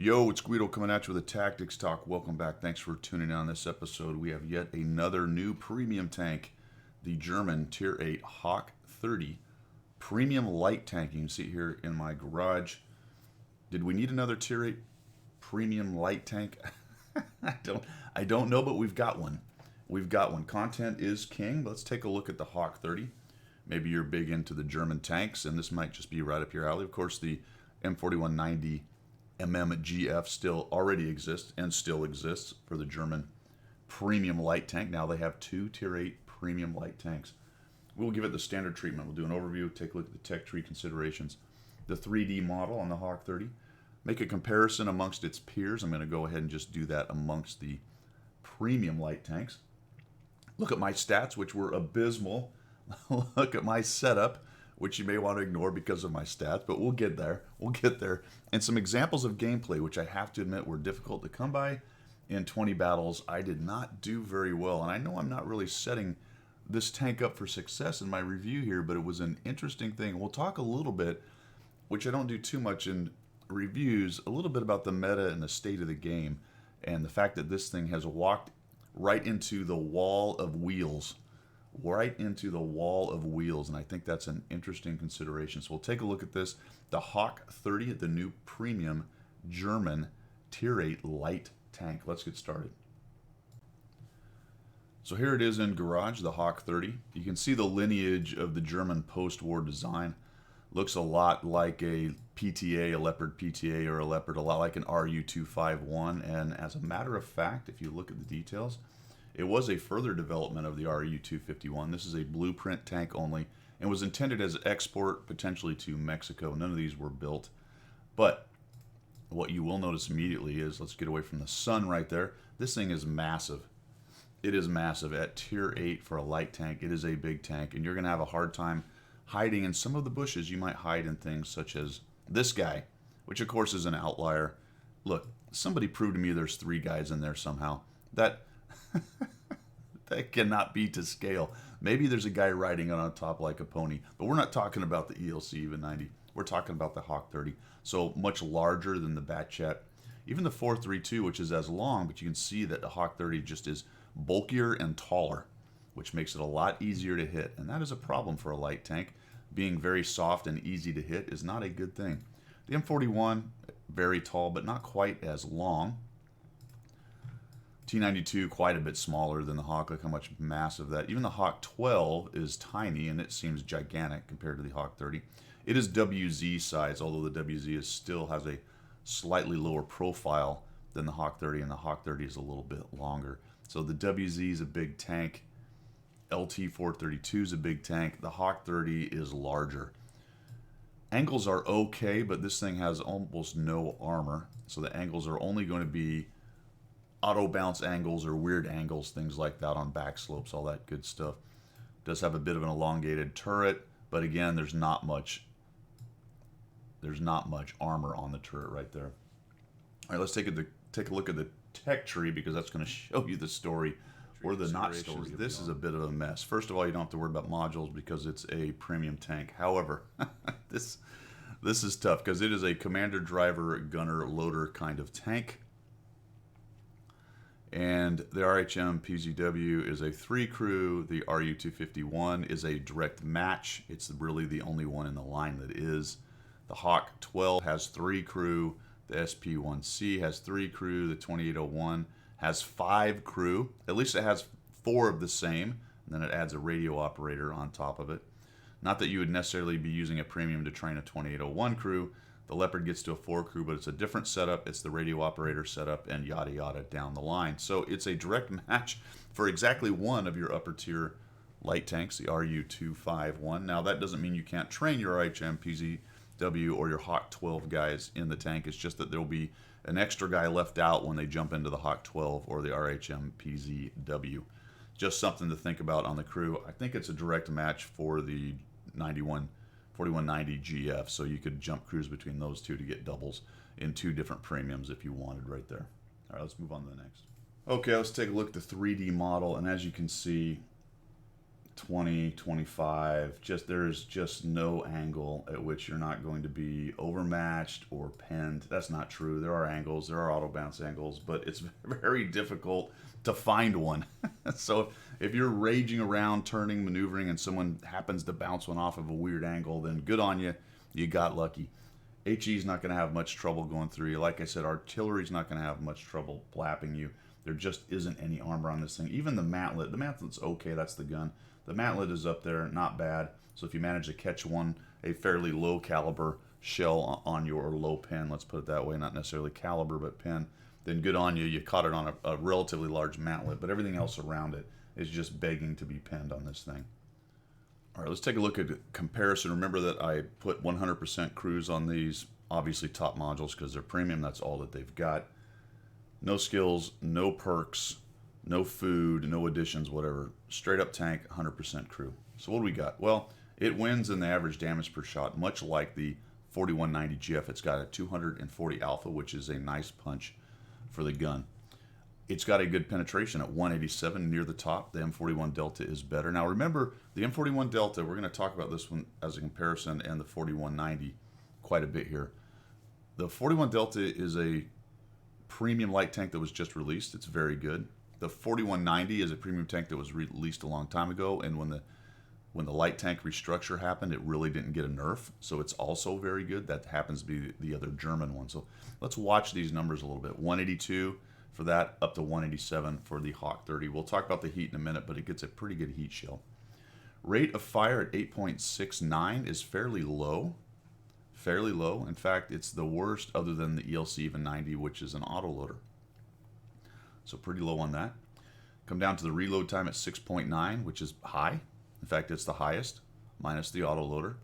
Yo, it's Guido coming at you with a Tactics Talk. Welcome back. Thanks for tuning in on this episode. We have yet another new premium tank, the German Tier 8 HWK 30 premium light tank. You can see it here in my garage. Did we need another Tier 8 premium light tank? I don't know, but we've got one. We've got one. Content is king. Let's take a look at the HWK 30. Maybe you're big into the German tanks, and this might just be right up your alley. Of course, the M4190 MMGF still already exists and still exists for the German premium light tank. Now they have two Tier 8 premium light tanks. We'll give it the standard treatment. We'll do an overview, take a look at the tech tree considerations, the 3D model on the HWK 30, make a comparison amongst its peers. I'm going to go ahead and just do that amongst the premium light tanks. Look at my stats, which were abysmal. Look at my setup, which you may want to ignore because of my stats, but we'll get there. We'll get there. And some examples of gameplay, which I have to admit were difficult to come by. In 20 battles, I did not do very well. And I know I'm not really setting this tank up for success in my review here, but it was an interesting thing. We'll talk a little bit, which I don't do too much in reviews, a little bit about the meta and the state of the game, and the fact that this thing has walked right into the wall of wheels. Right into the wall of wheels, and I think that's an interesting consideration. So we'll take a look at this. The HWK 30, the new premium German Tier 8 light tank. Let's get started. So here it is in garage, the HWK 30. You can see the lineage of the German post-war design. Looks a lot like a PTA, a Leopard PTA, or a Leopard, a lot like an RU251. And as a matter of fact, if you look at the details, it was a further development of the RU251. This is a blueprint tank only and was intended as export potentially to Mexico. None of these were built. But what you will notice immediately is, let's get away from the sun right there, this thing is massive. It is massive. At Tier 8 for a light tank, it is a big tank, and you're going to have a hard time hiding in some of the bushes. You might hide in things such as this guy, which of course is an outlier. Look, somebody prove to me there's 3 guys in there somehow. That cannot be to scale. Maybe there's a guy riding it on top like a pony, but we're not talking about the ELC even 90. We're talking about the HWK 30. So much larger than the Batchat. Even the 432, which is as long, but you can see that the HWK 30 just is bulkier and taller, which makes it a lot easier to hit. And that is a problem for a light tank. Being very soft and easy to hit is not a good thing. The M41, very tall, but not quite as long. T92 quite a bit smaller than the HWK. Look how much massive that. Even the HWK 12 is tiny, and it seems gigantic compared to the HWK 30. It is WZ size, although the WZ still has a slightly lower profile than the HWK 30, and the HWK 30 is a little bit longer. So the WZ is a big tank. LT 432 is a big tank. The HWK 30 is larger. Angles are okay, but this thing has almost no armor, so the angles are only going to be auto bounce angles or weird angles, things like that on back slopes, all that good stuff. Does have a bit of an elongated turret, but again, there's not much armor on the turret right there. All right, let's take a look at the tech tree, because that's going to show you the story or the not story. This is a bit of a mess. First of all, you don't have to worry about modules because it's a premium tank. However, this is tough because it is a commander, driver, gunner, loader kind of tank. And the RHM PZW is a 3 crew. The RU251 is a direct match. It's really the only one in the line that is. The HWK 12 has 3 crew. The SP1C has 3 crew. The 2801 has 5 crew. At least it has 4 of the same. And then it adds a radio operator on top of it. Not that you would necessarily be using a premium to train a 2801 crew. The Leopard gets to a 4 crew, but it's a different setup. It's the radio operator setup and yada yada down the line. So it's a direct match for exactly one of your upper tier light tanks, the RU251. Now that doesn't mean you can't train your RHM PZW or your HWK 12 guys in the tank. It's just that there'll be an extra guy left out when they jump into the HWK 12 or the RHM PZW. Just something to think about on the crew. I think it's a direct match for the 4190 GF, so you could jump crews between those two to get doubles in 2 different premiums if you wanted right there. All right, let's move on to the next. Okay, let's take a look at the 3D model, and as you can see, 20, 25. There's just no angle at which you're not going to be overmatched or pinned. That's not true. There are angles, there are auto bounce angles, but it's very difficult to find one. So if you're raging around, turning, maneuvering, and someone happens to bounce one off of a weird angle, then good on you. You got lucky. HE is not going to have much trouble going through you. Like I said, artillery's not going to have much trouble blapping you. There just isn't any armor on this thing. Even the mantlet. The mantlet's okay. That's the gun. The mantlet is up there, not bad. So if you manage to catch a fairly low caliber shell on your low pin, let's put it that way, not necessarily caliber, but pin, then good on you. You caught it on a relatively large mantlet, but everything else around it is just begging to be pinned on this thing. All right, let's take a look at the comparison. Remember that I put 100% cruise on these, obviously top modules because they're premium. That's all that they've got. No skills, no perks, no food, no additions, whatever. Straight up tank, 100% crew. So what do we got? Well, it wins in the average damage per shot, much like the 4190 GF. It's got a 240 alpha, which is a nice punch for the gun. It's got a good penetration at 187 near the top. The M41 Delta is better. Now remember, the M41 Delta, we're going to talk about this one as a comparison, and the 4190 quite a bit here. The 41 Delta is a premium light tank that was just released. It's very good. The 4190 is a premium tank that was released a long time ago, and when the light tank restructure happened, it really didn't get a nerf, so it's also very good. That happens to be the other German one. So let's watch these numbers a little bit. 182 for that, up to 187 for the Hawk 30. We'll talk about the heat in a minute, but it gets a pretty good heat shield. Rate of fire at 8.69 is fairly low. Fairly low. In fact, it's the worst other than the ELC even 90, which is an autoloader. So pretty low on that. Come down to the reload time at 6.9, which is high. In fact, it's the highest, minus the autoloader.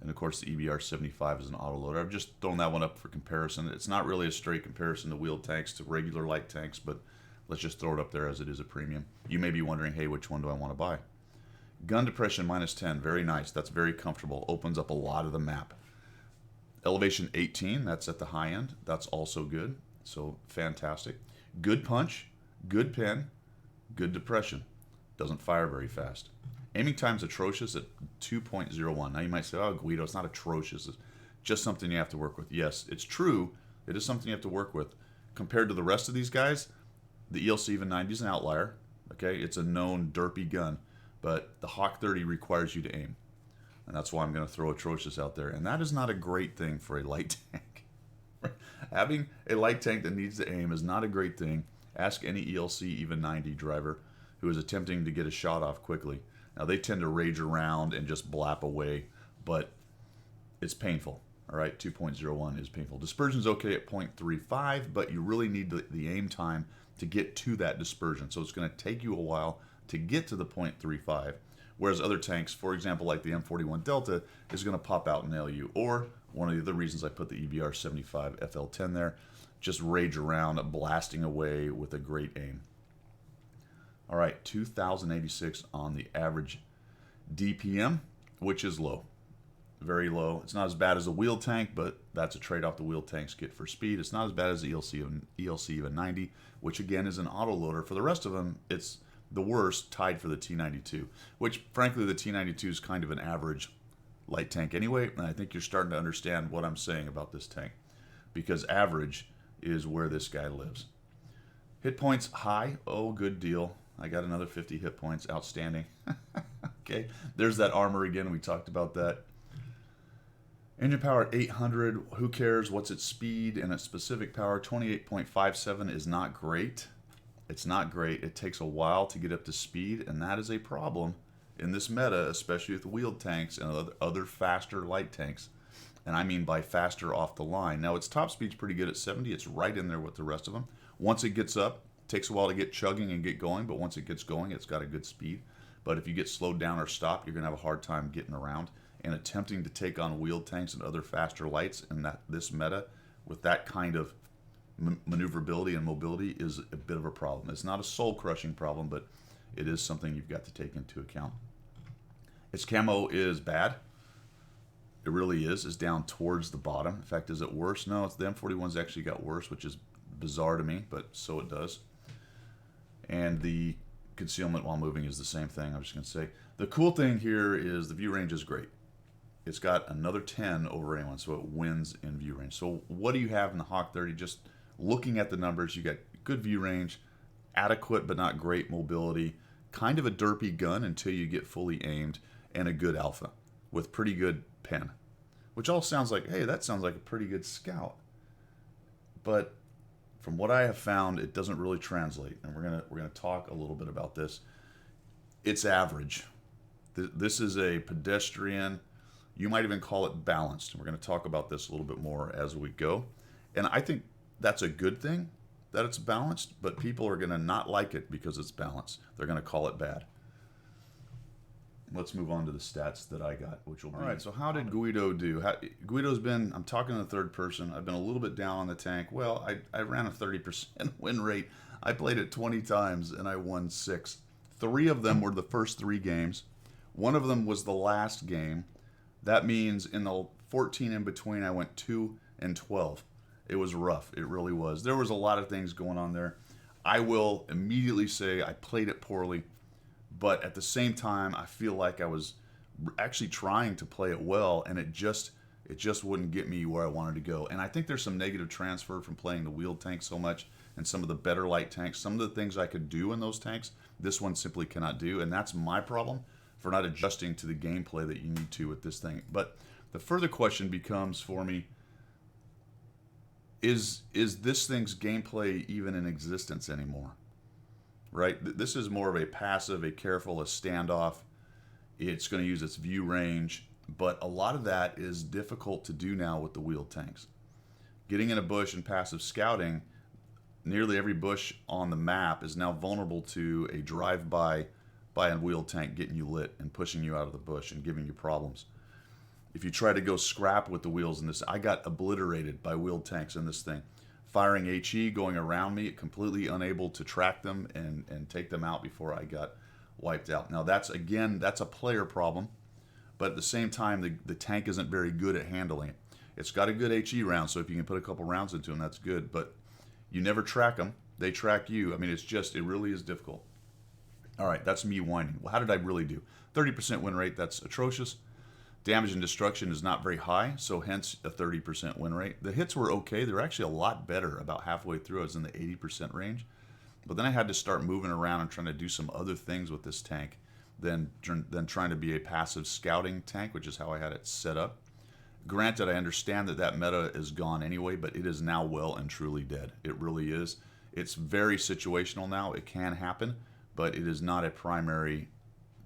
And of course, the EBR 75 is an autoloader. I've just thrown that one up for comparison. It's not really a straight comparison to wheeled tanks to regular light tanks, but let's just throw it up there as it is a premium. You may be wondering, hey, which one do I want to buy? Gun depression minus 10, very nice. That's very comfortable. Opens up a lot of the map. Elevation 18, that's at the high end. That's also good. So fantastic. Good punch, good pin, good depression. Doesn't fire very fast. Aiming time's atrocious at 2.01. Now you might say, oh, Guido, it's not atrocious. It's just something you have to work with. Yes, it's true. It is something you have to work with. Compared to the rest of these guys, the ELC even 90 is an outlier. Okay, it's a known derpy gun, but the Hawk 30 requires you to aim. And that's why I'm going to throw atrocious out there. And that is not a great thing for a light tank. Having a light tank that needs to aim is not a great thing. Ask any ELC even 90 driver who is attempting to get a shot off quickly. Now, they tend to rage around and just blap away, but it's painful. All right, 2.01 is painful. Dispersion's okay at 0.35, but you really need the aim time to get to that dispersion. So it's going to take you a while to get to the 0.35, whereas other tanks, for example, like the M41 Delta, is going to pop out and nail you. Or one of the other reasons I put the EBR 75 FL10 there, just rage around, blasting away with a great aim. All right, 2,086 on the average DPM, which is low. Very low. It's not as bad as a wheel tank, but that's a trade-off the wheel tanks get for speed. It's not as bad as the ELC even 90, which again is an autoloader. For the rest of them, it's the worst, tied for the T92, which frankly the T92 is kind of an average light tank anyway, and I think you're starting to understand what I'm saying about this tank, because average is where this guy lives. Hit points high. Oh, good deal. I got another 50 hit points. Outstanding. Okay, there's that armor again. We talked about that. Engine power at 800. Who cares? What's its speed and its specific power? 28.57 is not great. It's not great. It takes a while to get up to speed, and that is a problem in this meta, especially with wheeled tanks and other faster light tanks. And I mean by faster off the line. Now, its top speed's pretty good at 70. It's right in there with the rest of them. Once it gets up, takes a while to get chugging and get going, but once it gets going, it's got a good speed. But if you get slowed down or stopped, you're going to have a hard time getting around. And attempting to take on wheeled tanks and other faster lights in this meta with that kind of maneuverability and mobility is a bit of a problem. It's not a soul-crushing problem, but it is something you've got to take into account. Its camo is bad. It really is. It's down towards the bottom. In fact, is it worse? No, it's the M41's actually got worse, which is bizarre to me, but so it does. And the concealment while moving is the same thing. I'm just going to say the cool thing here is the view range is great. It's got another 10 over anyone, so it wins in view range. So what do you have in the Hawk 30? Just looking at the numbers, you got good view range, adequate but not great mobility, kind of a derpy gun until you get fully aimed, and a good alpha with pretty good pen, which all sounds like, hey, that sounds like a pretty good scout. But from what I have found, it doesn't really translate, and we're gonna talk a little bit about this. It's average. This is a pedestrian. You might even call it balanced. We're going to talk about this a little bit more as we go. And I think that's a good thing that it's balanced, but people are going to not like it because it's balanced. They're going to call it bad. Let's move on to the stats that I got, which will be... All right, so how did Guido do? Guido's been, I'm talking in the third person. I've been a little bit down on the tank. Well, I ran a 30% win rate. I played it 20 times, and I won 6. 3 of them were the first 3 games. One of them was the last game. That means in the 14 in between, I went 2 and 12. It was rough. It really was. There was a lot of things going on there. I will immediately say I played it poorly, but at the same time, I feel like I was actually trying to play it well, and it just wouldn't get me where I wanted to go. And I think there's some negative transfer from playing the wheeled tank so much and some of the better light tanks. Some of the things I could do in those tanks, this one simply cannot do, and that's my problem for not adjusting to the gameplay that you need to with this thing. But the further question becomes for me, is this thing's gameplay even in existence anymore? Right? This is more of a passive, a careful, a standoff. It's going to use its view range, but a lot of that is difficult to do now with the wheeled tanks. Getting in a bush and passive scouting, nearly every bush on the map is now vulnerable to a drive-by a wheeled tank getting you lit and pushing you out of the bush and giving you problems. If you try to go scrap with the wheels in this, I got obliterated by wheeled tanks in this thing. Firing HE, going around me, completely unable to track them and take them out before I got wiped out. Now that's a player problem, but at the same time, the tank isn't very good at handling it. It's got a good HE round, so if you can put a couple rounds into them, that's good, but you never track them. They track you. I mean, it really is difficult. All right, that's me whining. Well, how did I really do? 30% win rate, that's atrocious. Damage and destruction is not very high, so hence a 30% win rate. The hits were okay. They were actually a lot better about halfway through. I was in the 80% range. But then I had to start moving around and trying to do some other things with this tank than trying to be a passive scouting tank, which is how I had it set up. Granted, I understand that meta is gone anyway, but it is now well and truly dead. It really is. It's very situational now. It can happen, but it is not a primary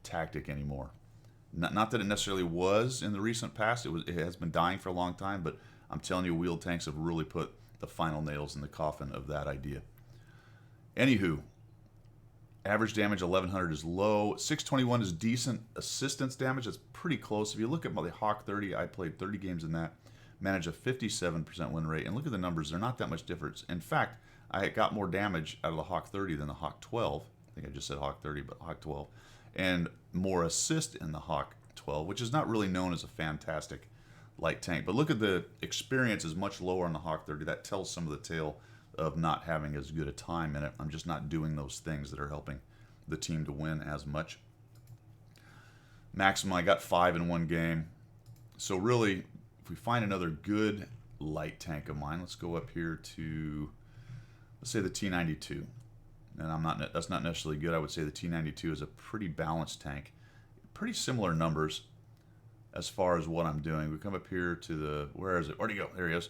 tactic anymore. Not that it necessarily was in the recent past. It has been dying for a long time, but I'm telling you, wheeled tanks have really put the final nails in the coffin of that idea. Anywho, average damage 1100 is low. 621 is decent assistance damage. It's pretty close. If you look at the Hawk 30, I played 30 games in that, managed a 57% win rate, and look at the numbers. They're not that much difference. In fact, I got more damage out of the Hawk 30 than the Hawk 12. I think I just said Hawk 30, but Hawk 12. And more assist in the Hawk 12, which is not really known as a fantastic light tank. But look at the experience is much lower on the Hawk 30. That tells some of the tale of not having as good a time in it. I'm just not doing those things that are helping the team to win as much. Maximum, I got 5 in one game. So really, if we find another good light tank of mine, let's go up here to, let's say the T92. And that's not necessarily good. I would say the T92 is a pretty balanced tank. Pretty similar numbers as far as what I'm doing. We come up here to the, where is it? Where'd he go? There he is.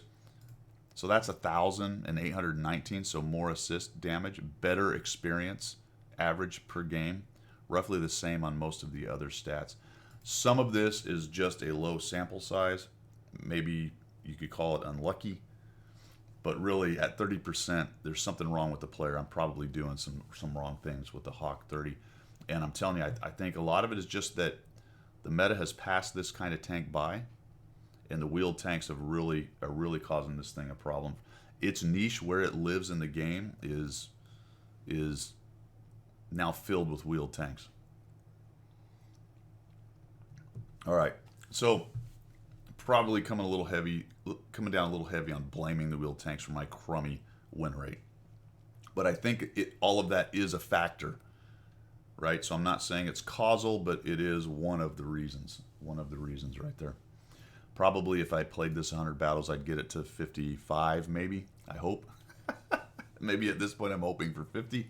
So that's 1,819, so more assist damage, better experience, average per game, roughly the same on most of the other stats. Some of this is just a low sample size. Maybe you could call it unlucky. But really, at 30%, there's something wrong with the player. I'm probably doing some wrong things with the Hawk 30. And I'm telling you, I think a lot of it is just that the meta has passed this kind of tank by, and the wheeled tanks are really causing this thing a problem. Its niche, where it lives in the game, is now filled with wheeled tanks. All right, so probably coming down a little heavy on blaming the wheeled tanks for my crummy win rate. But I think all of that is a factor right? So I'm not saying it's causal, but it is one of the reasons. One of the reasons right there. Probably if I played this 100 battles, I'd get it to 55, maybe. I hope. Maybe at this point I'm hoping for 50,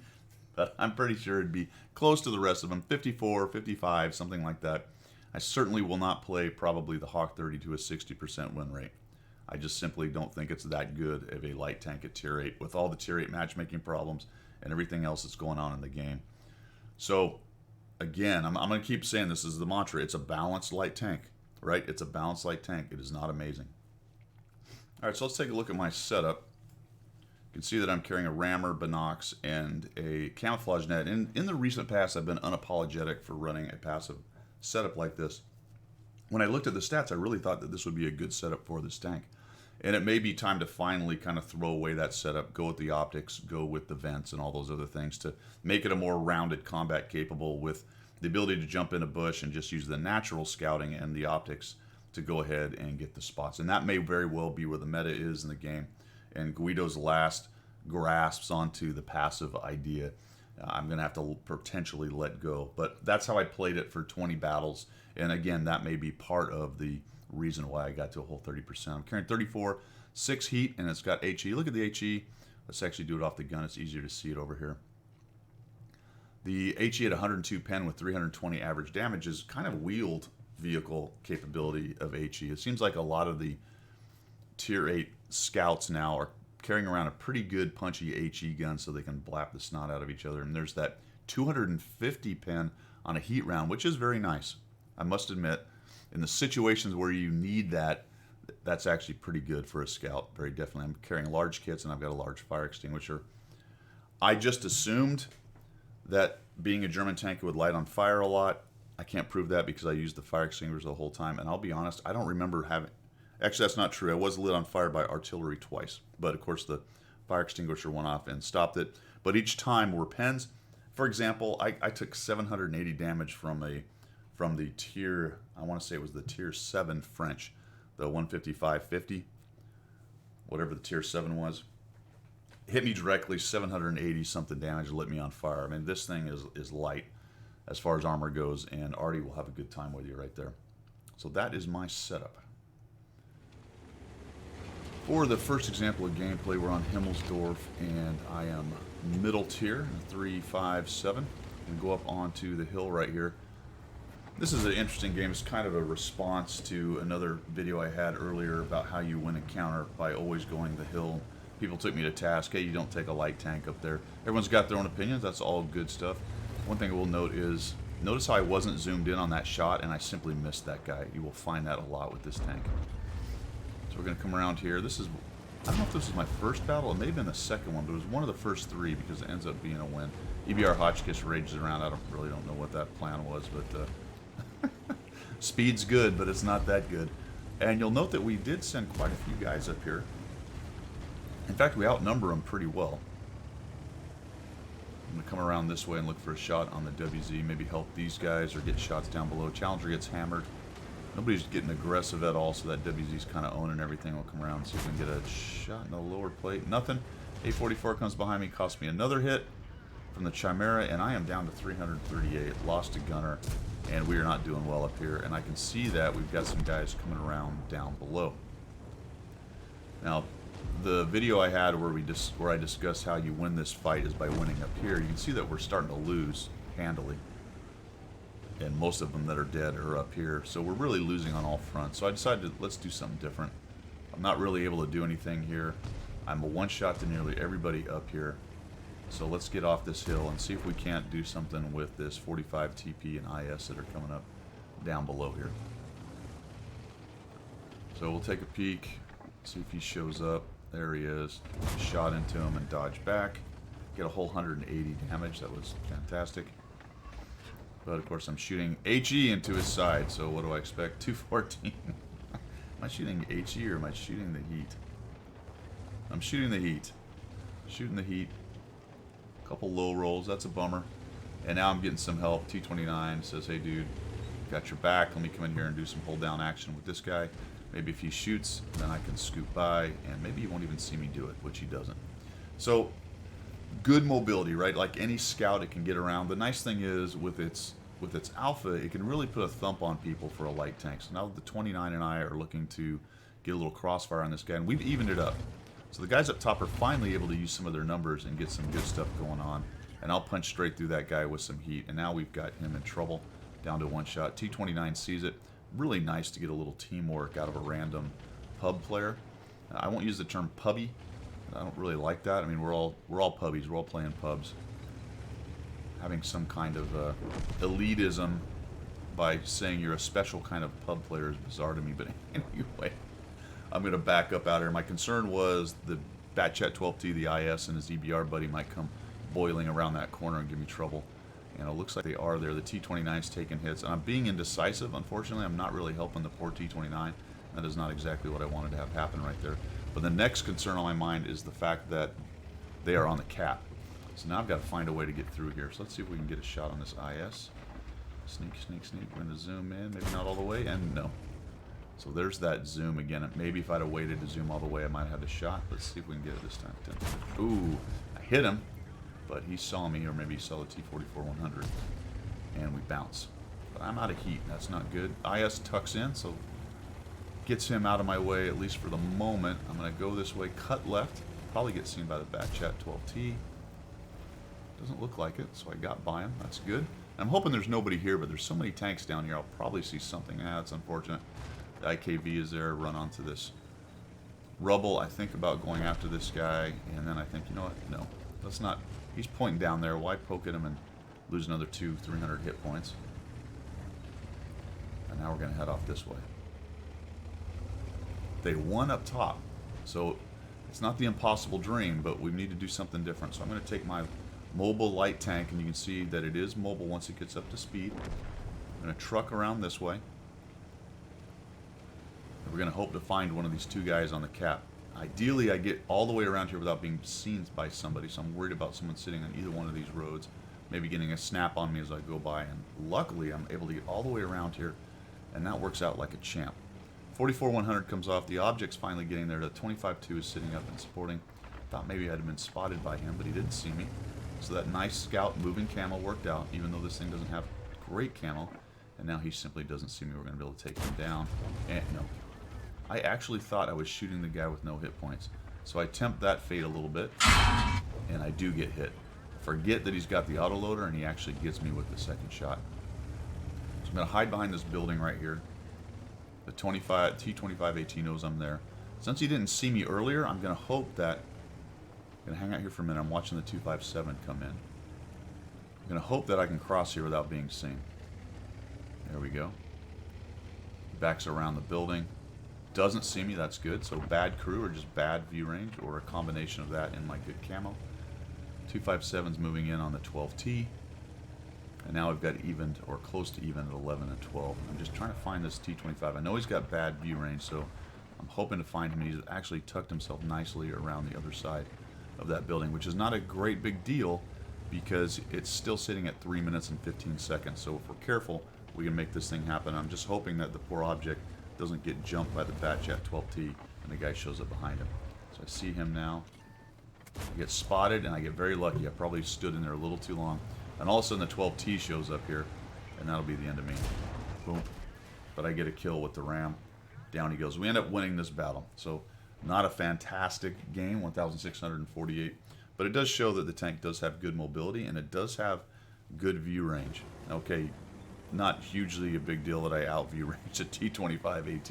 but I'm pretty sure it'd be close to the rest of them. 54, 55, something like that. I certainly will not play probably the Hawk 30 to a 60% win rate. I just simply don't think it's that good of a light tank at tier 8 with all the tier 8 matchmaking problems and everything else that's going on in the game. So, again, I'm going to keep saying this is the mantra. It's a balanced light tank, right? It's a balanced light tank. It is not amazing. All right, so let's take a look at my setup. You can see that I'm carrying a rammer, binocs, and a camouflage net. In the recent past, I've been unapologetic for running a passive setup like this. When I looked at the stats, I really thought that this would be a good setup for this tank. And it may be time to finally kind of throw away that setup, go with the optics, go with the vents and all those other things to make it a more rounded combat capable with the ability to jump in a bush and just use the natural scouting and the optics to go ahead and get the spots. And that may very well be where the meta is in the game. And Guido's last grasps onto the passive idea. I'm going to have to potentially let go. But that's how I played it for 20 battles. And again, that may be part of the reason why I got to a whole 30%. I'm carrying 34, 6 heat, and it's got HE. Look at the HE. Let's actually do it off the gun. It's easier to see it over here. The HE at 102 pen with 320 average damage is kind of wheeled vehicle capability of HE. It seems like a lot of the tier 8 scouts now are carrying around a pretty good punchy HE gun so they can blap the snot out of each other. And there's that 250 pen on a heat round, which is very nice. I must admit, in the situations where you need that, that's actually pretty good for a scout, very definitely. I'm carrying large kits and I've got a large fire extinguisher. I just assumed that being a German tank would light on fire a lot. I can't prove that because I used the fire extinguisher the whole time. And I'll be honest, I don't remember having... Actually, that's not true. I was lit on fire by artillery twice. But, of course, the fire extinguisher went off and stopped it. But each time were pens. For example, I took 780 damage from the tier... I want to say it was the tier 7 French. The 155-50. Whatever the tier 7 was. Hit me directly, 780 something damage, lit me on fire. I mean, this thing is light as far as armor goes, and Artie will have a good time with you right there. So that is my setup. For the first example of gameplay, we're on Himmelsdorf, and I am middle tier, 3-5-7, and go up onto the hill right here. This is an interesting game. It's kind of a response to another video I had earlier about how you win a counter by always going the hill. People took me to task, hey, you don't take a light tank up there. Everyone's got their own opinions. That's all good stuff. One thing I will note is, notice how I wasn't zoomed in on that shot, and I simply missed that guy. You will find that a lot with this tank. So we're going to come around here. This is, I don't know if this is my first battle. It may have been the second one, but it was one of the first 3 because it ends up being a win. EBR Hotchkiss rages around. I really don't know what that plan was, but speed's good, but it's not that good. And you'll note that we did send quite a few guys up here. In fact, we outnumber them pretty well. I'm going to come around this way and look for a shot on the WZ. Maybe help these guys or get shots down below. Challenger gets hammered. Nobody's getting aggressive at all, so that WZ's kind of owning everything. We'll come around and see if we can get a shot in the lower plate. Nothing. A44 comes behind me, costs me another hit from the Chimera, and I am down to 338. Lost a gunner, and we are not doing well up here. And I can see that we've got some guys coming around down below. Now, the video I had where I discussed how you win this fight is by winning up here. You can see that we're starting to lose handily. And most of them that are dead are up here. So we're really losing on all fronts. So I decided, let's do something different. I'm not really able to do anything here. I'm a one-shot to nearly everybody up here. So let's get off this hill and see if we can't do something with this 45 TP and IS that are coming up down below here. So we'll take a peek, see if he shows up. There he is. Shot into him and dodge back. Get a whole 180 damage. That was fantastic. But of course I'm shooting HE into his side, so what do I expect? 214. Am I shooting HE or am I shooting the heat? I'm shooting the heat. Shooting the heat. A couple low rolls, that's a bummer. And now I'm getting some help. T29 says, hey dude, got your back. Let me come in here and do some hold down action with this guy. Maybe if he shoots, then I can scoot by, and maybe he won't even see me do it, which he doesn't. So good mobility, right? Like any scout, it can get around. The nice thing is with its alpha, it can really put a thump on people for a light tank. So now the 29 and I are looking to get a little crossfire on this guy, and we've evened it up. So the guys up top are finally able to use some of their numbers and get some good stuff going on. And I'll punch straight through that guy with some heat. And now we've got him in trouble, down to one shot. T29 sees it. Really nice to get a little teamwork out of a random pub player. I won't use the term pubby. I don't really like that. I mean, we're all pubbies. We're all playing pubs. Having some kind of elitism by saying you're a special kind of pub player is bizarre to me. But anyway, I'm going to back up out here. My concern was the Batchat 12T, the IS, and his EBR buddy might come boiling around that corner and give me trouble. And it looks like they are there. The T29's taking hits. And I'm being indecisive. Unfortunately, I'm not really helping the poor T29. That is not exactly what I wanted to have happen right there. But the next concern on my mind is the fact that they are on the cap. So now I've got to find a way to get through here. So let's see if we can get a shot on this IS. Sneak, sneak, sneak. We're going to zoom in. Maybe not all the way. And no. So there's that zoom again. Maybe if I'd have waited to zoom all the way, I might have had a shot. Let's see if we can get it this time. Ooh, I hit him. But he saw me, or maybe he saw the T-44-100. And we bounce. But I'm out of heat. That's not good. IS tucks in, so gets him out of my way, at least for the moment. I'm going to go this way, cut left. Probably get seen by the Batchat 12T. Doesn't look like it, so I got by him. That's good. I'm hoping there's nobody here, but there's so many tanks down here, I'll probably see something. That's unfortunate. The IKV is there, run onto this rubble. I think about going after this guy, and then I think, you know what? No, let's not. He's pointing down there. Why poke at him and lose another 200-300 hit points? And now we're going to head off this way. They won up top, so it's not the impossible dream, but we need to do something different. So I'm going to take my mobile light tank, and you can see that it is mobile once it gets up to speed. I'm going to truck around this way. And we're going to hope to find one of these two guys on the cap. Ideally, I get all the way around here without being seen by somebody, so I'm worried about someone sitting on either one of these roads, maybe getting a snap on me as I go by. And luckily, I'm able to get all the way around here, and that works out like a champ. 44-100 comes off. The object's finally getting there. The 25-2 is sitting up and supporting. Thought maybe I'd have been spotted by him, but he didn't see me. So that nice scout moving camo worked out, even though this thing doesn't have great camo. And now he simply doesn't see me. We're going to be able to take him down. And no. I actually thought I was shooting the guy with no hit points. So I tempt that fate a little bit, and I do get hit. Forget that he's got the autoloader, and he actually gets me with the second shot. So I'm going to hide behind this building right here. The T25 AT knows I'm there. Since he didn't see me earlier, I'm going to hope that... I'm going to hang out here for a minute. I'm watching the 257 come in. I'm going to hope that I can cross here without being seen. There we go. Backs around the building. Doesn't see me, that's good. So bad crew or just bad view range, or a combination of that and my good camo. 257's moving in on the 12T. And now we've got evened, or close to even, at 11 and 12. I'm just trying to find this T25. I know he's got bad view range, so I'm hoping to find him. He's actually tucked himself nicely around the other side of that building, which is not a great big deal because it's still sitting at 3 minutes and 15 seconds. So if we're careful, we can make this thing happen. I'm just hoping that the poor object doesn't get jumped by the Batchat 12T and the guy shows up behind him. So I see him now. I get spotted and I get very lucky. I probably stood in there a little too long. And all of a sudden the 12T shows up here, and that'll be the end of me. Boom. But I get a kill with the Ram. Down he goes. We end up winning this battle. So not a fantastic game, 1,648. But it does show that the tank does have good mobility, and it does have good view range. Okay, not hugely a big deal that I out view range a T25 AT.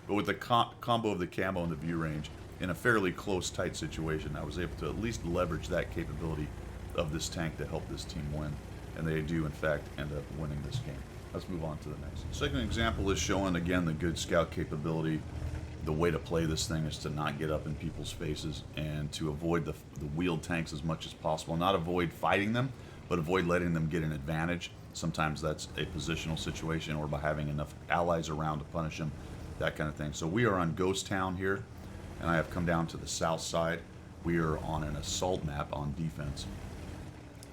But with the combo of the camo and the view range, in a fairly close, tight situation, I was able to at least leverage that capability of this tank to help this team win, and they do in fact end up winning this game. Let's move on to the next. Second example is showing again the good scout capability. The way to play this thing is to not get up in people's faces and to avoid the wheeled tanks as much as possible. Not avoid fighting them, but avoid letting them get an advantage. Sometimes that's a positional situation, or by having enough allies around to punish them, that kind of thing. So we are on Ghost Town here, and I have come down to the south side. We are on an assault map on defense.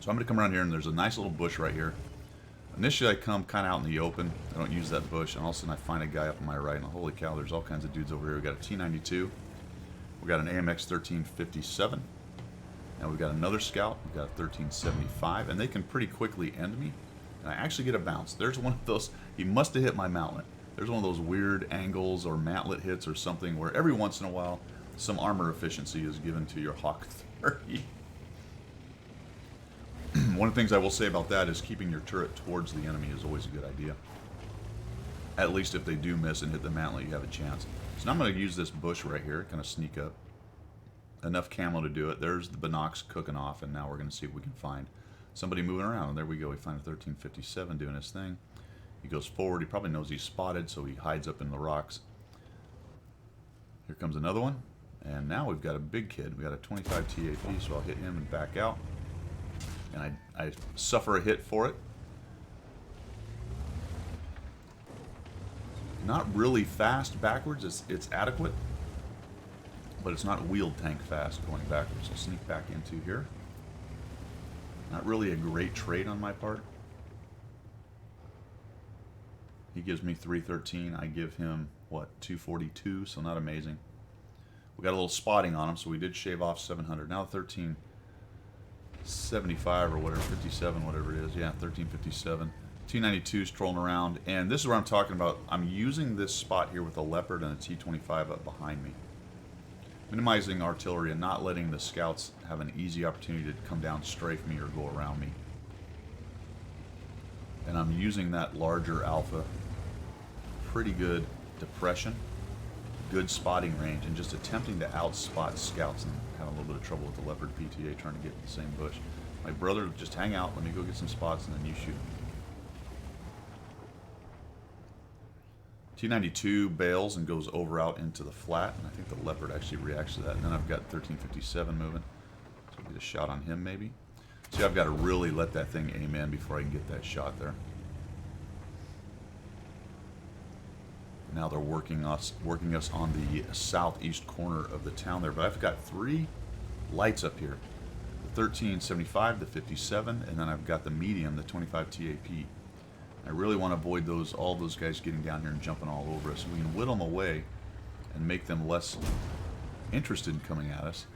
So I'm going to come around here, and there's a nice little bush right here. Initially, I come kind of out in the open. I don't use that bush, and all of a sudden I find a guy up on my right, and holy cow, there's all kinds of dudes over here. We got a T92. We got an AMX 1357. Now we've got another scout. We've got a 1375, and they can pretty quickly end me. And I actually get a bounce. There's one of those. He must have hit my mantlet. There's one of those weird angles or mantlet hits or something where every once in a while some armor efficiency is given to your Hawk 30. One of the things I will say about that is keeping your turret towards the enemy is always a good idea. At least if they do miss and hit the mantlet, you have a chance. So now I'm going to use this bush right here, kind of sneak up. Enough camo to do it. There's the binocs cooking off, and now we're going to see if we can find somebody moving around. And there we go. We find a 1357 doing his thing. He goes forward. He probably knows he's spotted, so he hides up in the rocks. Here comes another one. And now we've got a big kid. We got a 25 TAP, so I'll hit him and back out. And I suffer a hit for it. Not really fast backwards. It's adequate. But it's not wheeled tank fast going backwards. I'll sneak back into here. Not really a great trade on my part. He gives me 313. I give him, what, 242, so not amazing. We got a little spotting on him, so we did shave off 700. Now 1375 or whatever, 57, whatever it is. Yeah, 1357. T92 is trolling around, and this is where I'm talking about. I'm using this spot here with a Leopard and a T25 up behind me. Minimizing artillery and not letting the scouts have an easy opportunity to come down, strafe me, or go around me. And I'm using that larger alpha. Pretty good depression, good spotting range, and just attempting to outspot scouts and having a little bit of trouble with the Leopard PTA trying to get in the same bush. My brother, just hang out, let me go get some spots, and then you shoot. T92 bails and goes over out into the flat, and I think the Leopard actually reacts to that. And then I've got 1357 moving, so I'll get a shot on him maybe. See, I've got to really let that thing aim in before I can get that shot there. Now they're working us on the southeast corner of the town there, but I've got 3 lights up here: the 1375, the 57, and then I've got the medium, the 25 TAP. I really want to avoid all those guys getting down here and jumping all over us. We can whittle them away and make them less interested in coming at us.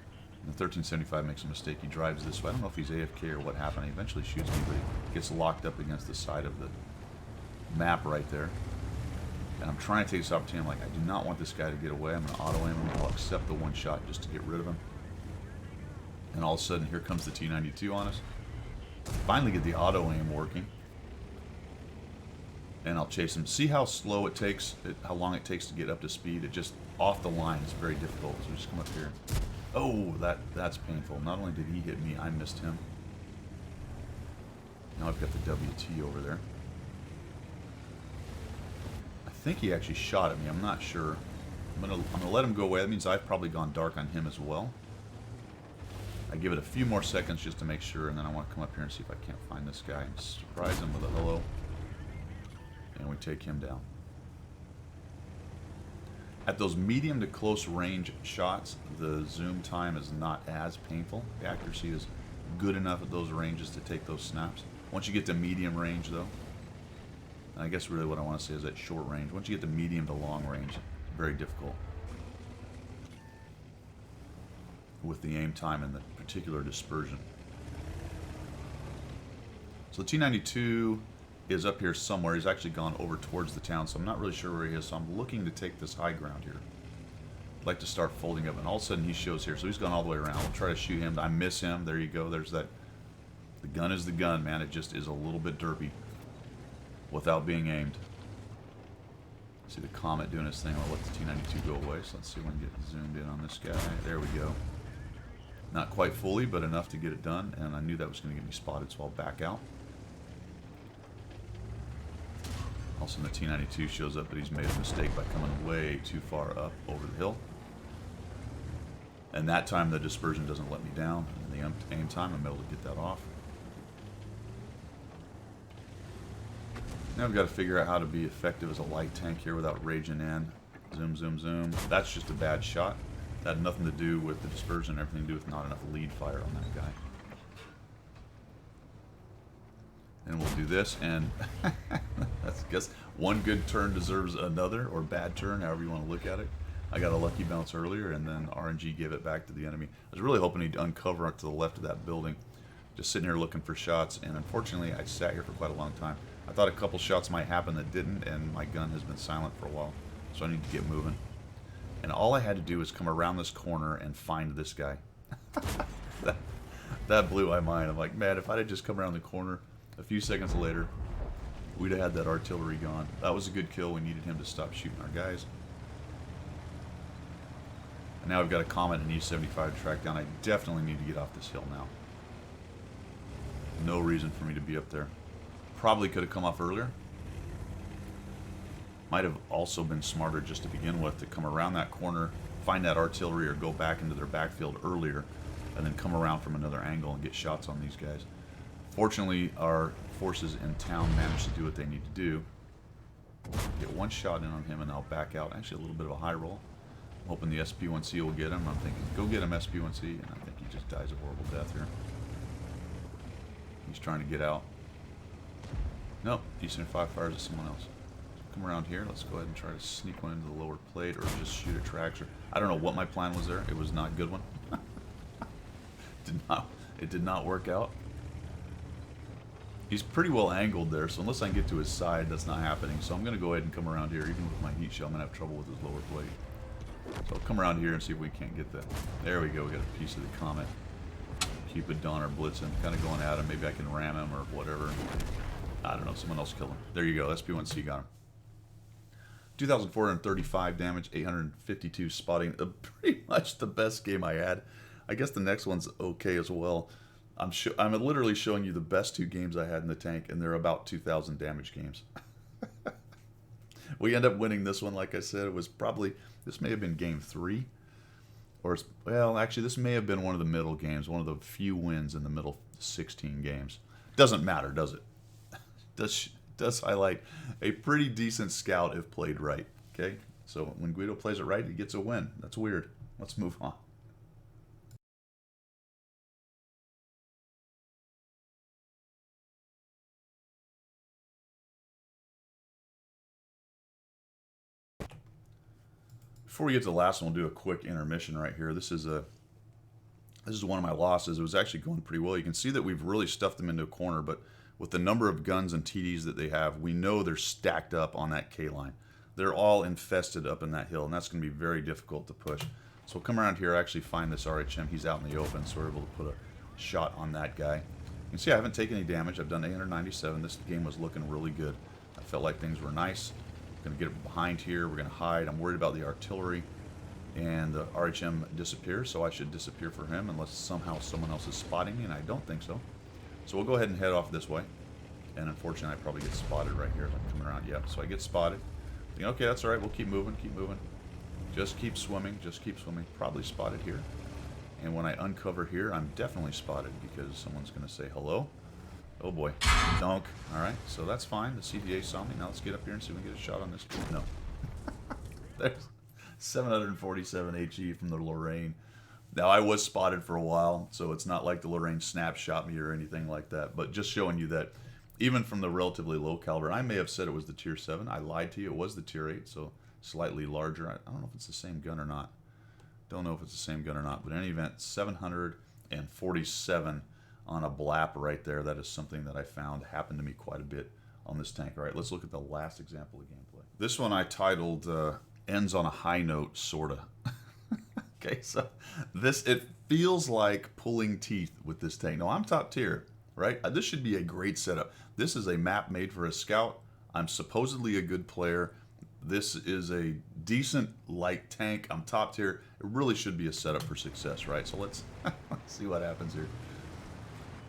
And the 1375 makes a mistake. He drives this way. I don't know if he's AFK or what happened. He eventually shoots me, but he gets locked up against the side of the map right there. And I'm trying to take this opportunity. I'm like, I do not want this guy to get away. I'm going to auto-aim him. I'll accept the one shot just to get rid of him. And all of a sudden, here comes the T92 on us. Finally get the auto-aim working. And I'll chase him. See how slow it takes, how long it takes to get up to speed? It just, off the line, is very difficult. So just come up here. Oh, that's painful. Not only did he hit me, I missed him. Now I've got the WT over there. I think he actually shot at me. I'm not sure. I'm gonna let him go away. That means I've probably gone dark on him as well. I give it a few more seconds just to make sure, and then I want to come up here and see if I can't find this guy and surprise him with a hello. And we take him down. At those medium to close range shots, the zoom time is not as painful. The accuracy is good enough at those ranges to take those snaps. Once you get to medium range, though, and I guess really what I want to say is at short range. Once you get to medium to long range, very difficult with the aim time and the particular dispersion. So the T92 is up here somewhere. He's actually gone over towards the town, so I'm not really sure where he is. So I'm looking to take this high ground here. I'd like to start folding up, and all of a sudden he shows here. So he's gone all the way around. I'll try to shoot him. I miss him. There you go. There's that. The gun is the gun, man. It just is a little bit derpy without being aimed. See the Comet doing his thing. I'll let the T92 go away. So let's see if we can get zoomed in on this guy. There we go. Not quite fully, but enough to get it done. And I knew that was going to get me spotted, so I'll back out. Also, the T92 shows up, but he's made a mistake by coming way too far up over the hill. And that time, the dispersion doesn't let me down. In the aim time, I'm able to get that off. Now we've got to figure out how to be effective as a light tank here without raging in. Zoom, zoom, zoom. That's just a bad shot. That had nothing to do with the dispersion, everything to do with not enough lead fire on that guy. And we'll do this, and I guess one good turn deserves another, or bad turn, however you want to look at it. I got a lucky bounce earlier, and then RNG gave it back to the enemy. I was really hoping he'd uncover to the left of that building. Just sitting here looking for shots, and unfortunately I sat here for quite a long time. I thought a couple shots might happen that didn't, and my gun has been silent for a while. So I need to get moving. And all I had to do was come around this corner and find this guy. that blew my mind. I'm like, man, if I'd have just come around the corner a few seconds later, we'd have had that artillery gone. That was a good kill. We needed him to stop shooting our guys. And now I've got a Comet and E-75 to track down. I definitely need to get off this hill now. No reason for me to be up there. Probably could have come off earlier. Might have also been smarter just to begin with to come around that corner, find that artillery, or go back into their backfield earlier, and then come around from another angle and get shots on these guys. Fortunately, our forces in town managed to do what they need to do. Get one shot in on him, and I'll back out. Actually, a little bit of a high roll. I'm hoping the SP1C will get him. I'm thinking, go get him, SP1C, and I think he just dies a horrible death here. He's trying to get out. Nope, E-75 fires at someone else. Come around here. Let's go ahead and try to sneak one into the lower plate, or just shoot a tractor. I don't know what my plan was there. It was not a good one. It did not work out. He's pretty well angled there, so unless I can get to his side, that's not happening. So I'm going to go ahead and come around here. Even with my heat shell, I'm going to have trouble with his lower plate. So I'll come around here and see if we can't get that. There we go. We got a piece of the Comet. Cupid, Donner, Blitzen, kind of going at him. Maybe I can ram him or whatever. I don't know. Someone else kill him. There you go. SP1C got him. 2,435 damage, 852 spotting. Pretty much the best game I had. I guess the next one's okay as well. I'm literally showing you the best two games I had in the tank, and they're about 2,000 damage games. We end up winning this one, like I said. It was probably, this may have been game 3. Or, well, actually, this may have been one of the middle games, one of the few wins in the middle 16 games. Doesn't matter, does it? Does highlight a pretty decent scout if played right. Okay, so when Guido plays it right, he gets a win. That's weird. Let's move on. Before we get to the last one, we'll do a quick intermission right here. This is one of my losses. It was actually going pretty well. You can see that we've really stuffed them into a corner, but with the number of guns and TDs that they have, we know they're stacked up on that K line. They're all infested up in that hill, and that's going to be very difficult to push. So we'll come around here, actually find this RHM. He's out in the open, so we're able to put a shot on that guy. You can see I haven't taken any damage. I've done 897. This game was looking really good. I felt like things were nice. Going to get behind here. We're going to hide. I'm worried about the artillery. And the RHM disappears, so I should disappear for him unless somehow someone else is spotting me, and I don't think so. So we'll go ahead and head off this way. And unfortunately, I probably get spotted right here as I'm coming around. Yep, so I get spotted. Okay, that's all right. We'll keep moving, keep moving. Just keep swimming, just keep swimming. Probably spotted here. And when I uncover here, I'm definitely spotted because someone's going to say hello. Oh boy, donk. All right, so that's fine. The CVA saw me. Now let's get up here and see if we can get a shot on this kid. No. There's 747 HE from the Lorraine. Now, I was spotted for a while, so it's not like the Lorraine snapshot me or anything like that, but just showing you that even from the relatively low caliber, I may have said it was the Tier 7. I lied to you. It was the Tier 8, so slightly larger. I don't know if it's the same gun or not. Don't know if it's the same gun or not, but in any event, 747 on a blap right there. That is something that I found happened to me quite a bit on this tank. All right, let's look at the last example of gameplay. This one I titled Ends on a High Note, sorta. Okay, so it feels like pulling teeth with this tank. No, I'm top tier, right? This should be a great setup. This is a map made for a scout. I'm supposedly a good player. This is a decent light tank. I'm top tier. It really should be a setup for success, right? So let's see what happens here.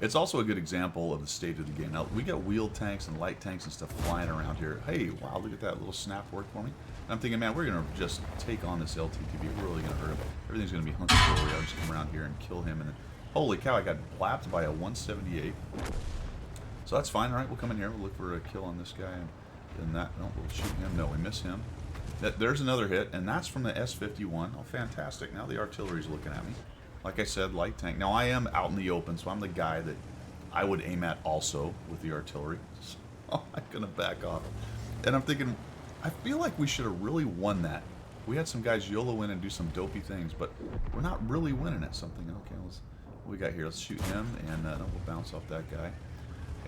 It's also a good example of the state of the game. Now, we got wheeled tanks and light tanks and stuff flying around here. Hey, wow, look at that little snap work for me. And I'm thinking, man, we're going to just take on this LTTB. We're really going to hurt him. Everything's going to be hunky-dory. I'll just come around here and kill him. And then, holy cow, I got blapped by a 178. So that's fine. All right, we'll come in here. We'll look for a kill on this guy. And that, no, we'll shoot him. No, we miss him. There's another hit, and that's from the S51. Oh, fantastic. Now the artillery's looking at me. Like I said, light tank. Now, I am out in the open, so I'm the guy that I would aim at also with the artillery. So I'm going to back off. And I'm thinking, I feel like we should have really won that We had some guys YOLO in and do some dopey things, but we're not really winning at something. Okay, what we got here? Let's shoot him, and we'll bounce off that guy.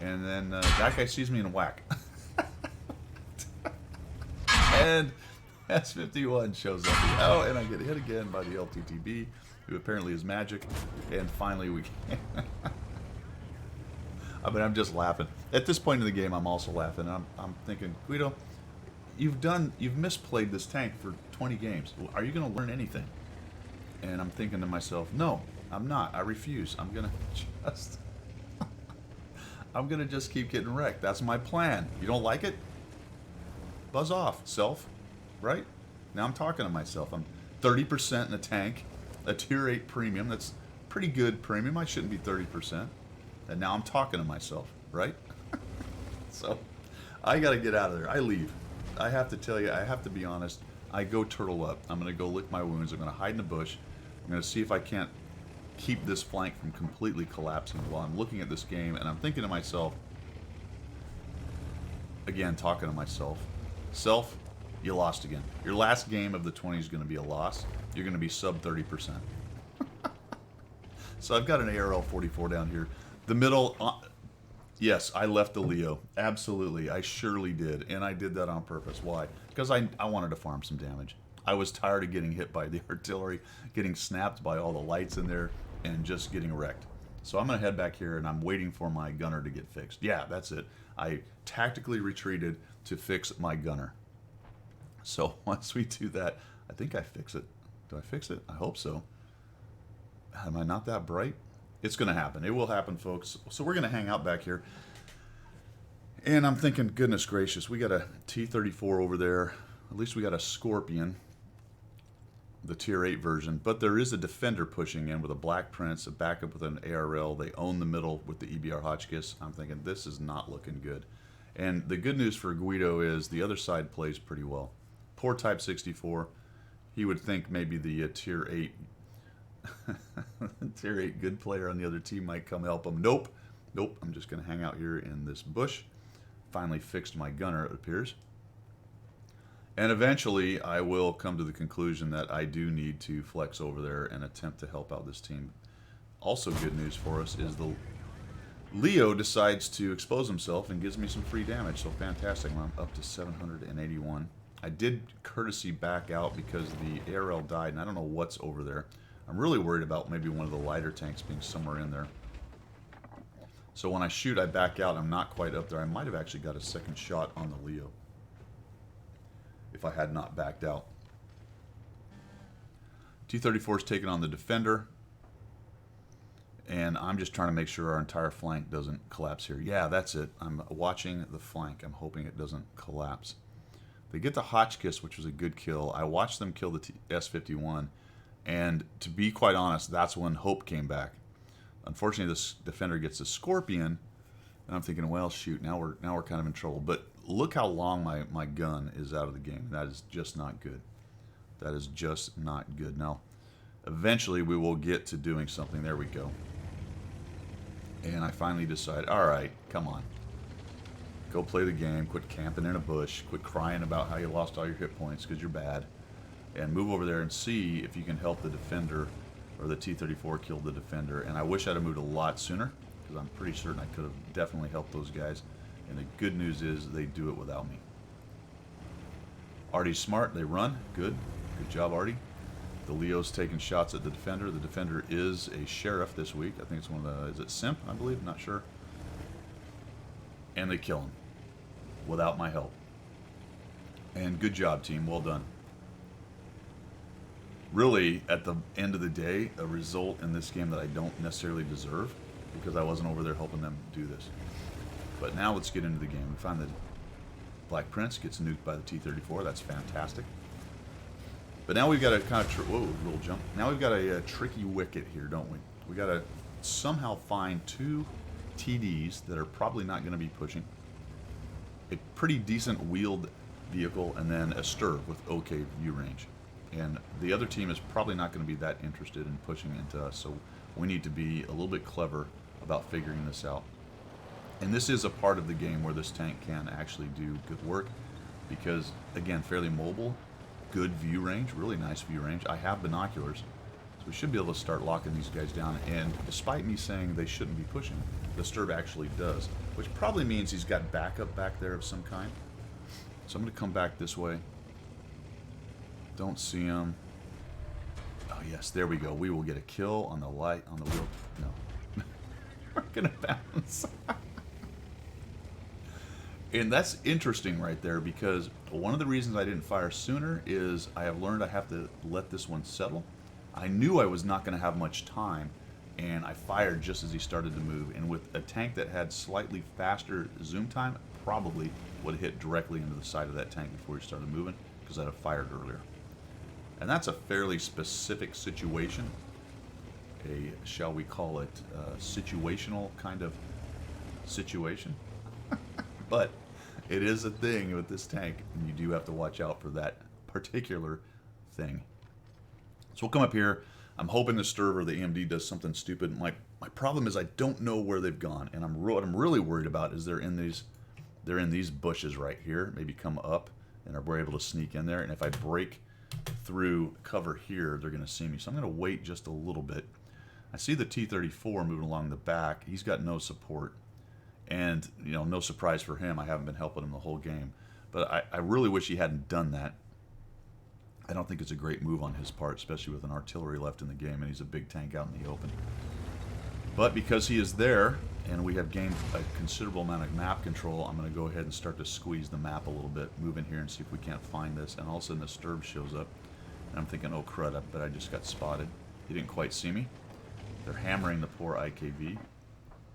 And then that guy sees me and whack. And S51 shows up. Oh, and I get hit again by the LTTB, who apparently is magic. And finally we I mean, I'm just laughing. At this point in the game, I'm also laughing. I'm thinking, Guido, you've misplayed this tank for 20 games. Are you going to learn anything? And I'm thinking to myself, no, I'm not. I refuse. I'm going to just keep getting wrecked. That's my plan. You don't like it? Buzz off, self. Right? Now I'm talking to myself. I'm 30% in a tank, a tier 8 premium. That's pretty good premium. I shouldn't be 30%. And now I'm talking to myself, right? So I got to get out of there. I leave. I have to tell you, I have to be honest. I go turtle up. I'm going to go lick my wounds. I'm going to hide in a bush. I'm going to see if I can't keep this flank from completely collapsing while I'm looking at this game. And I'm thinking to myself, again, talking to myself, self, you lost again. Your last game of the 20 is going to be a loss. You're going to be sub 30%. So I've got an ARL-44 down here. The middle, yes, I left the Leo. Absolutely, I surely did. And I did that on purpose. Why? Because I wanted to farm some damage. I was tired of getting hit by the artillery, getting snapped by all the lights in there, and just getting wrecked. So I'm going to head back here, and I'm waiting for my gunner to get fixed. Yeah, that's it. I tactically retreated to fix my gunner. So once we do that, I think I fix it. Do I fix it? I hope so. Am I not that bright? It's going to happen. It will happen, folks. So we're going to hang out back here. And I'm thinking, goodness gracious, we got a T-34 over there. At least we got a Scorpion, the tier 8 version. But there is a Defender pushing in with a Black Prince, a backup with an ARL. They own the middle with the EBR Hotchkiss. I'm thinking, this is not looking good. And the good news for Guido is the other side plays pretty well. Poor Type 64. He would think maybe the tier 8 tier 8 good player on the other team might come help him. Nope. Nope. I'm just going to hang out here in this bush. Finally fixed my gunner, it appears. And eventually I will come to the conclusion that I do need to flex over there and attempt to help out this team. Also good news for us is the Leo decides to expose himself and gives me some free damage. So fantastic. I'm up to 781. I did courtesy back out because the ARL died, and I don't know what's over there. I'm really worried about maybe one of the lighter tanks being somewhere in there. So when I shoot, I back out. I'm not quite up there. I might have actually got a second shot on the Leo if I had not backed out. T-34 is taking on the Defender. And I'm just trying to make sure our entire flank doesn't collapse here. Yeah, that's it. I'm watching the flank. I'm hoping it doesn't collapse. They get the Hotchkiss, which was a good kill. I watched them kill the S51. And to be quite honest, that's when hope came back. Unfortunately, this Defender gets a Scorpion, and I'm thinking, well, shoot, now we're kind of in trouble. But look how long my gun is out of the game. That is just not good. That is just not good. Now, eventually we will get to doing something. There we go. And I finally decide, all right, come on. Go play the game. Quit camping in a bush. Quit crying about how you lost all your hit points because you're bad. And move over there and see if you can help the Defender, or the T-34 kill the Defender. And I wish I'd have moved a lot sooner, because I'm pretty certain I could have definitely helped those guys. And the good news is they do it without me. Artie's smart. They run. Good. Good job, Artie. The Leo's taking shots at the Defender. The Defender is a Sheriff this week. I think it's one of the... Is it Simp, I believe? I'm not sure. And they kill him without my help. And good job, team. Well done. Really, at the end of the day, a result in this game that I don't necessarily deserve, because I wasn't over there helping them do this. But now let's get into the game. We find that Black Prince gets nuked by the T-34. That's fantastic. But now we've got a kind of... Whoa, little jump. Now we've got a tricky wicket here, don't we? We got to somehow find two TDs that are probably not going to be pushing. A pretty decent wheeled vehicle, and then a Stir with okay view range. And the other team is probably not going to be that interested in pushing into us, so we need to be a little bit clever about figuring this out. And this is a part of the game where this tank can actually do good work, because, again, fairly mobile, good view range, really nice view range. I have binoculars, so we should be able to start locking these guys down. And despite me saying they shouldn't be pushing, the Sturb actually does, which probably means he's got backup back there of some kind. So I'm going to come back this way. Don't see him. Oh yes, there we go. We will get a kill on the light, on the wheel. No. We're going to bounce. And that's interesting right there, because one of the reasons I didn't fire sooner is I have learned I have to let this one settle. I knew I was not going to have much time, and I fired just as he started to move. And with a tank that had slightly faster zoom time, probably would have hit directly into the side of that tank before he started moving, because I'd have fired earlier. And that's a fairly specific situation. A, shall we call it, situational kind of situation. But it is a thing with this tank, and you do have to watch out for that particular thing. So we'll come up here. I'm hoping the Sturb or the AMD does something stupid. My problem is I don't know where they've gone, and what I'm really worried about is they're in these bushes right here. Maybe come up, and we're able to sneak in there. And if I break through cover here, they're going to see me. So I'm going to wait just a little bit. I see the T-34 moving along the back. He's got no support. And, you know, no surprise for him. I haven't been helping him the whole game. But I really wish he hadn't done that. I don't think it's a great move on his part, especially with an artillery left in the game, and he's a big tank out in the open. But because he is there, and we have gained a considerable amount of map control, I'm going to go ahead and start to squeeze the map a little bit, move in here and see if we can't find this. And all of a sudden the Sturb shows up, and I'm thinking, oh crud, I bet I just got spotted. He didn't quite see me. They're hammering the poor IKV.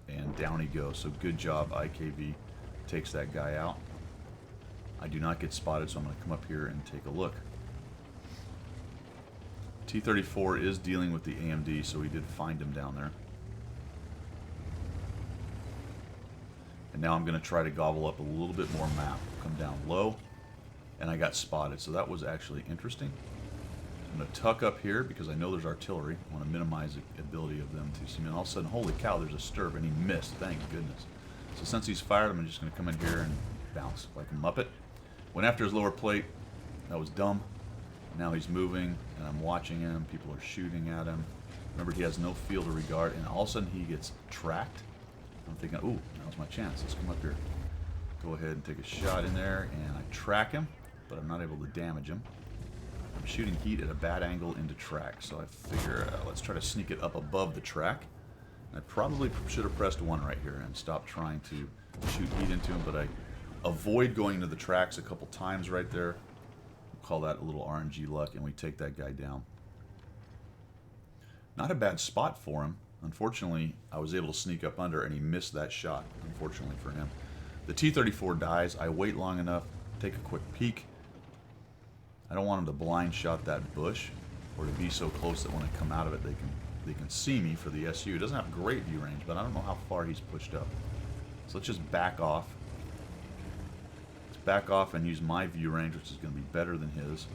And down he goes. So good job, IKV. Takes that guy out. I do not get spotted, so I'm going to come up here and take a look. T-34 is dealing with the AMD, so we did find him down there. And now I'm going to try to gobble up a little bit more map. Come down low, and I got spotted. So that was actually interesting. I'm going to tuck up here because I know there's artillery. I want to minimize the ability of them to see me. And all of a sudden, holy cow, there's a Sturb, and he missed. Thank goodness. So since he's fired, I'm just going to come in here and bounce like a Muppet. Went after his lower plate. That was dumb. Now he's moving, and I'm watching him. People are shooting at him. Remember, he has no field of regard, and all of a sudden he gets tracked. I'm thinking, ooh, now's my chance. Let's come up here. Go ahead and take a shot in there, and I track him, but I'm not able to damage him. I'm shooting heat at a bad angle into track, so I figure let's try to sneak it up above the track. I probably should have pressed 1 right here and stopped trying to shoot heat into him, but I avoid going into the tracks a couple times right there. We'll call that a little RNG luck, and we take that guy down. Not a bad spot for him. Unfortunately, I was able to sneak up under, and he missed that shot, unfortunately for him. The T-34 dies. I wait long enough, take a quick peek. I don't want him to blind shot that bush, or to be so close that when I come out of it, they can see me for the SU. It doesn't have great view range, but I don't know how far he's pushed up. So let's just back off. Let's back off and use my view range, which is going to be better than his,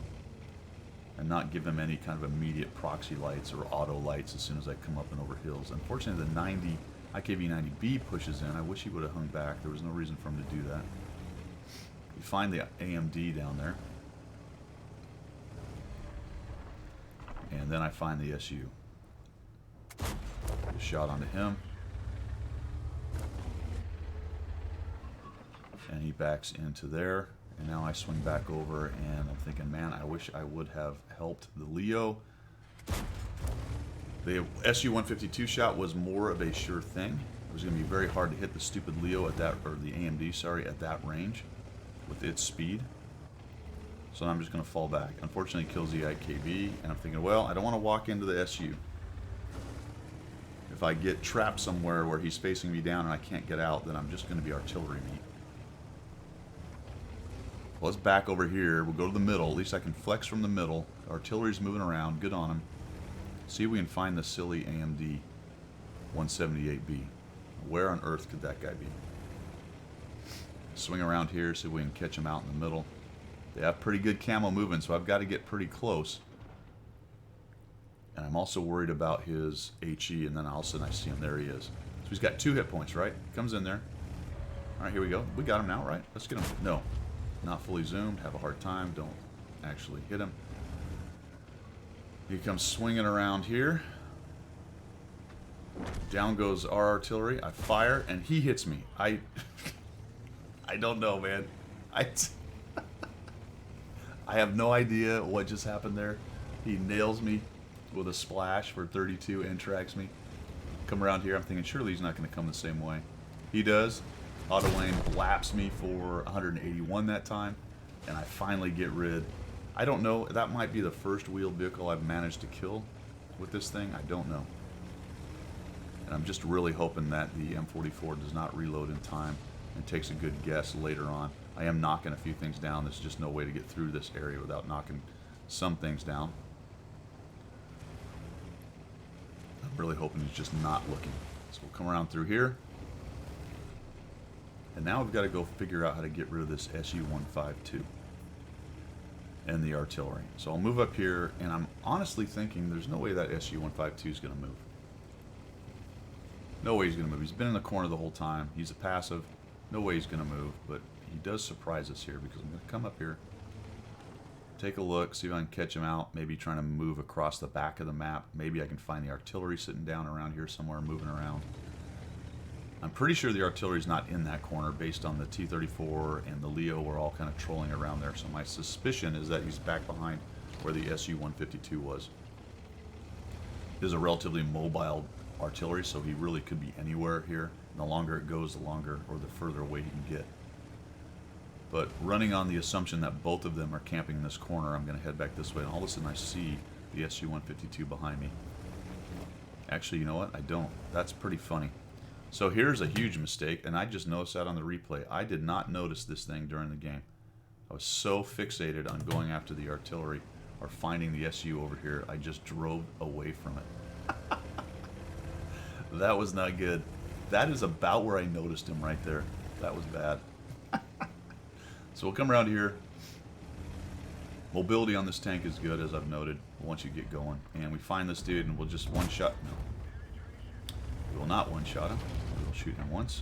and not give him any kind of immediate proxy lights or auto lights as soon as I come up and over hills. Unfortunately, the IKV-90B pushes in. I wish he would have hung back. There was no reason for him to do that. We find the AMD down there. And then I find the SU. Get a shot onto him. And he backs into there. And now I swing back over, and I'm thinking, man, I wish I would have helped the Leo. The SU-152 shot was more of a sure thing. It was going to be very hard to hit the stupid Leo at that, or the AMD, sorry, at that range with its speed. So I'm just going to fall back. Unfortunately, it kills the IKV, and I'm thinking, well, I don't want to walk into the SU. If I get trapped somewhere where he's facing me down and I can't get out, then I'm just going to be artillery meat. Well, let's back over here. We'll go to the middle. At least I can flex from the middle. Artillery's moving around. Good on him. See if we can find the silly AMD 178B. Where on earth could that guy be? Swing around here, see if we can catch him out in the middle. They have pretty good camo movement, so I've got to get pretty close. And I'm also worried about his HE, and then all of a sudden I see him. There he is. So he's got 2 hit points, right? Comes in there. All right, here we go. We got him now, right? Let's get him. No, not fully zoomed. Have a hard time. Don't actually hit him. He comes swinging around here. Down goes our artillery. I fire, and he hits me. I don't know, man. I have no idea what just happened there. He nails me with a splash for 32 and tracks me. Come around here, I'm thinking surely he's not going to come the same way. He does. Auto lane laps me for 181 that time, and I finally get rid. I don't know. That might be the first wheeled vehicle I've managed to kill with this thing. I don't know. And I'm just really hoping that the M44 does not reload in time and takes a good guess later on. I am knocking a few things down. There's just no way to get through this area without knocking some things down. I'm really hoping he's just not looking. So we'll come around through here. And now we've got to go figure out how to get rid of this SU-152 and the artillery. So I'll move up here, and I'm honestly thinking there's no way that SU-152 is going to move. No way he's going to move. He's been in the corner the whole time. He's a passive. No way he's going to move, but he does surprise us here because I'm going to come up here, take a look, see if I can catch him out, maybe trying to move across the back of the map. Maybe I can find the artillery sitting down around here somewhere, moving around. I'm pretty sure the artillery's not in that corner based on the T-34 and the Leo were all kind of trolling around there. So my suspicion is that he's back behind where the SU-152 was. It is a relatively mobile artillery, so he really could be anywhere here. And the longer it goes, the longer or the further away he can get. But running on the assumption that both of them are camping in this corner, I'm going to head back this way, and all of a sudden I see the SU-152 behind me. Actually, you know what? I don't. That's pretty funny. So here's a huge mistake, and I just noticed that on the replay. I did not notice this thing during the game. I was so fixated on going after the artillery or finding the SU over here, I just drove away from it. That was not good. That is about where I noticed him right there. That was bad. So we'll come around here. Mobility on this tank is good, as I've noted, once you get going. And we find this dude, and we'll just one-shot. No. We will not one-shot him. We will shoot him once,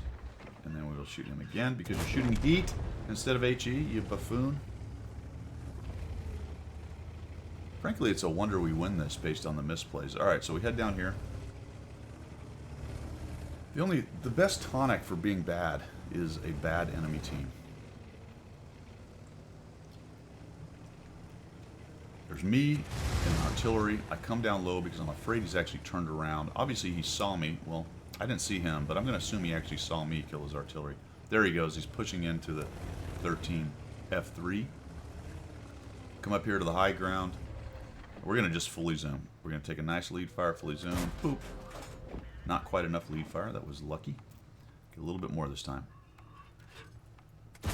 and then we will shoot him again, because you're shooting heat instead of HE, you buffoon. Frankly, it's a wonder we win this based on the misplays. Alright, so we head down here. The best tonic for being bad is a bad enemy team. There's me and artillery. I come down low because I'm afraid he's actually turned around. Obviously, he saw me. Well, I didn't see him, but I'm going to assume he actually saw me kill his artillery. There he goes. He's pushing into the 13 F3. Come up here to the high ground. We're going to just fully zoom. We're going to take a nice lead fire, fully zoom. Boop. Not quite enough lead fire. That was lucky. Get a little bit more this time.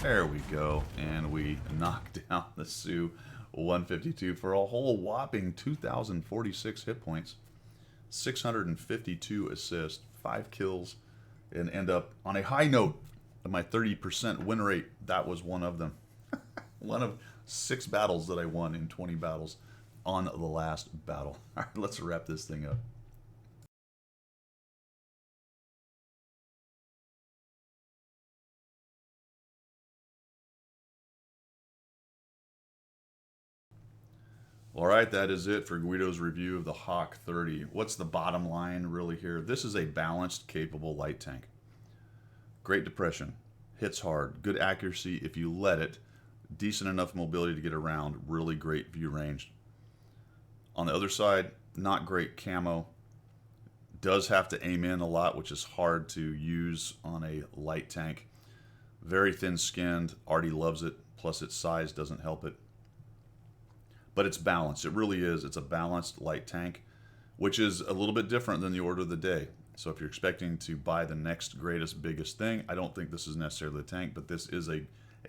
There we go. And we knock down the Su-152 for a whole whopping 2,046 hit points, 652 assists, 5 kills, and end up on a high note of my 30% win rate. That was one of them. One of 6 battles that I won in 20 battles on the last battle. All right, let's wrap this thing up. Alright, that is it for Guido's review of the Hawk 30. What's the bottom line really here? This is a balanced, capable light tank. Great depression. Hits hard. Good accuracy if you let it. Decent enough mobility to get around. Really great view range. On the other side, not great camo. Does have to aim in a lot, which is hard to use on a light tank. Very thin-skinned. Artie loves it. Plus its size doesn't help it. But it's balanced. It really is. It's a balanced light tank, which is a little bit different than the order of the day. So if you're expecting to buy the next greatest, biggest thing, I don't think this is necessarily the tank, but this is a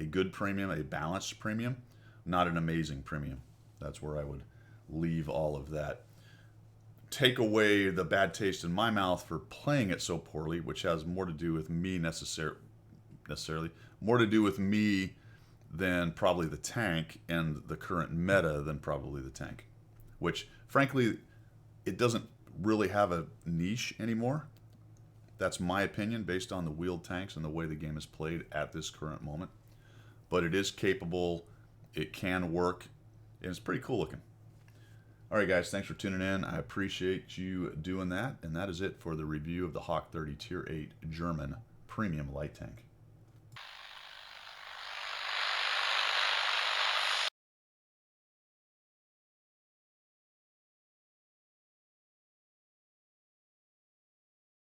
good premium, a balanced premium, not an amazing premium. That's where I would leave all of that. Take away the bad taste in my mouth for playing it so poorly, which has more to do with me necessarily, more to do with me than probably the tank, and the current meta than probably the tank. Which, frankly, it doesn't really have a niche anymore. That's my opinion based on the wheeled tanks and the way the game is played at this current moment. But it is capable. It can work And it's pretty cool looking. All right, guys, thanks for tuning in. I appreciate you doing that. And that is it for the review of the HWK 30 Tier 8 German Premium Light Tank.